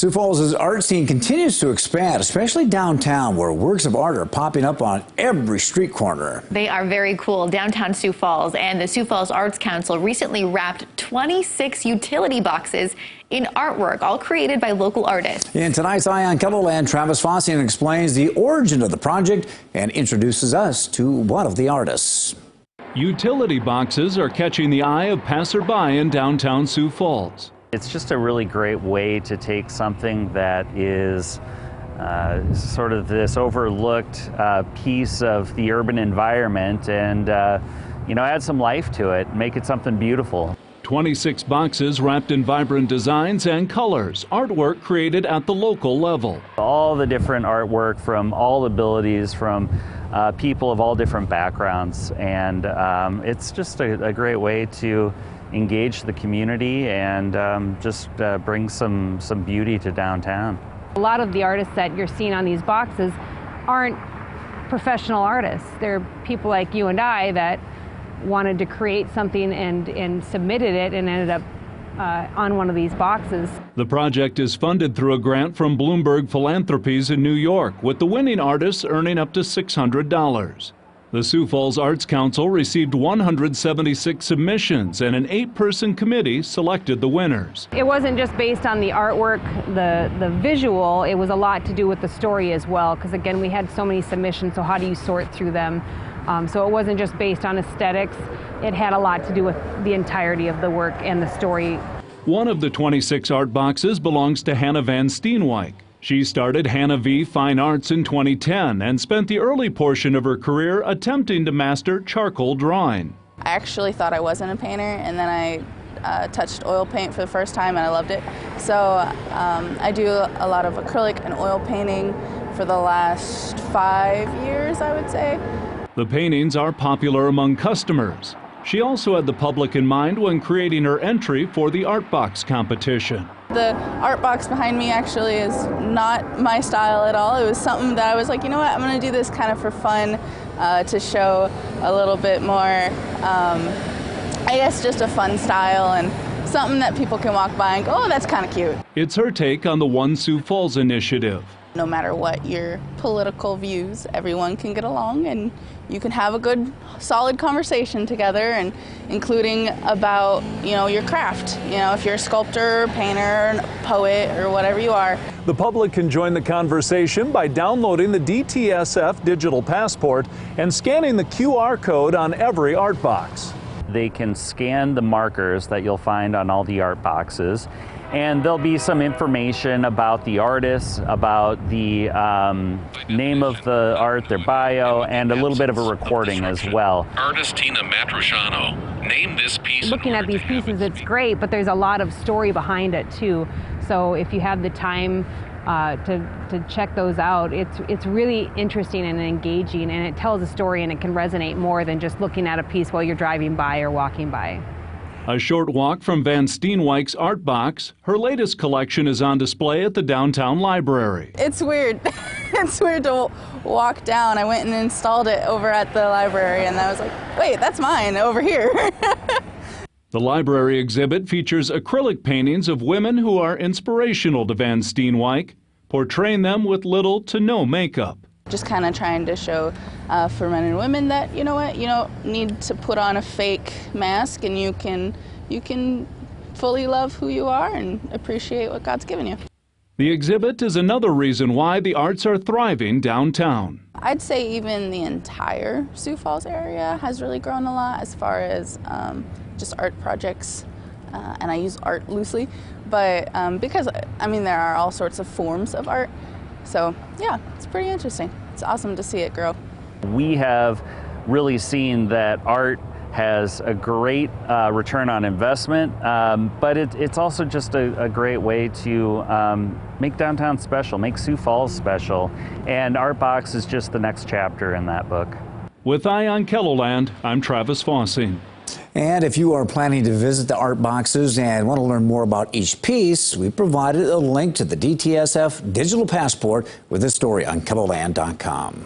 Sioux Falls' art scene continues to expand, especially downtown, where works of art are popping up on every street corner. They are very cool. Downtown Sioux Falls and the Sioux Falls Arts Council recently wrapped 26 utility boxes in artwork, all created by local artists. In tonight's Eye on KELOLAND, Travis FOSSING explains the origin of the project and introduces us to one of the artists. Utility boxes are catching the eye of passerby in downtown Sioux Falls. It's just a really great way to take something that is sort of this overlooked piece of the urban environment and add some life to it, make it something beautiful. 26 boxes wrapped in vibrant designs and colors, artwork created at the local level. All the different artwork from all abilities, from people of all different backgrounds, and it's just a great way to engage the community and just bring some beauty to downtown. A lot of the artists that you're seeing on these boxes aren't professional artists. They're people like you and I that wanted to create something and submitted it and ended up on one of these boxes. The project is funded through a grant from Bloomberg Philanthropies in New York, with the winning artists earning up to $600. The Sioux Falls Arts Council received 176 submissions, and an 8-person committee selected the winners. It wasn't just based on the artwork, the visual, it was a lot to do with the story as well, because again, we had so many submissions, so how do you sort through them? So it wasn't just based on aesthetics, it had a lot to do with the entirety of the work and the story. One of the 26 art boxes belongs to Hannah Van STEENWYK. She started Hannah V Fine Arts in 2010 and spent the early portion of her career attempting to master charcoal drawing. I actually thought I wasn't a painter, and then I touched oil paint for the first time and I loved it. So I do a lot of acrylic and oil painting for the last 5 years, I would say. The paintings are popular among customers. She also had the public in mind when creating her entry for the Art Box competition. The art box behind me actually is not my style at all. It was something that I was like, you know what, I'm going to do this kind of for fun, to show a little bit more, I guess just a fun style and something that people can walk by and go, oh, that's kind of cute. It's her take on the One Sioux Falls initiative. No matter what your political views, everyone can get along and you can have a good, solid conversation together, and including about, your craft. If you're a sculptor, painter, poet, or whatever you are. The public can join the conversation by downloading the DTSF digital passport and scanning the QR code on every art box. They can scan the markers that you'll find on all the art boxes, and there'll be some information about the artist, about the name of the art, their bio, and a little bit of a recording as well. Artist Tina Matriciano, name this piece. Looking at these pieces, it's great, but there's a lot of story behind it too. So if you have the time to check those out, it's really interesting and engaging, and it tells a story and it can resonate more than just looking at a piece while you're driving by or walking by. A short walk from Van STEENWYK's art box, her latest collection is on display at the downtown library. It's weird. It's weird to walk down. I went and installed it over at the library and I was like, wait, that's mine over here. The library exhibit features acrylic paintings of women who are inspirational to Van STEENWYK, portraying them with little to no makeup. Just kind of trying to show for men and women that, you know what, you don't need to put on a fake mask, and you can fully love who you are and appreciate what God's given you. The exhibit is another reason why the arts are thriving downtown. I'd say even the entire Sioux Falls area has really grown a lot as far as just art projects, and I use art loosely, but because, there are all sorts of forms of art. So yeah, it's pretty interesting. It's awesome to see it grow. We have really seen that art has a great return on investment, but it's also just a great way to make downtown special, make Sioux Falls special, and Art Box is just the next chapter in that book. With Eye on KELOLAND, I'm Travis FOSSING. And if you are planning to visit the art boxes and want to learn more about each piece, we provided a link to the DTSF digital passport with this story on KELOLAND.com.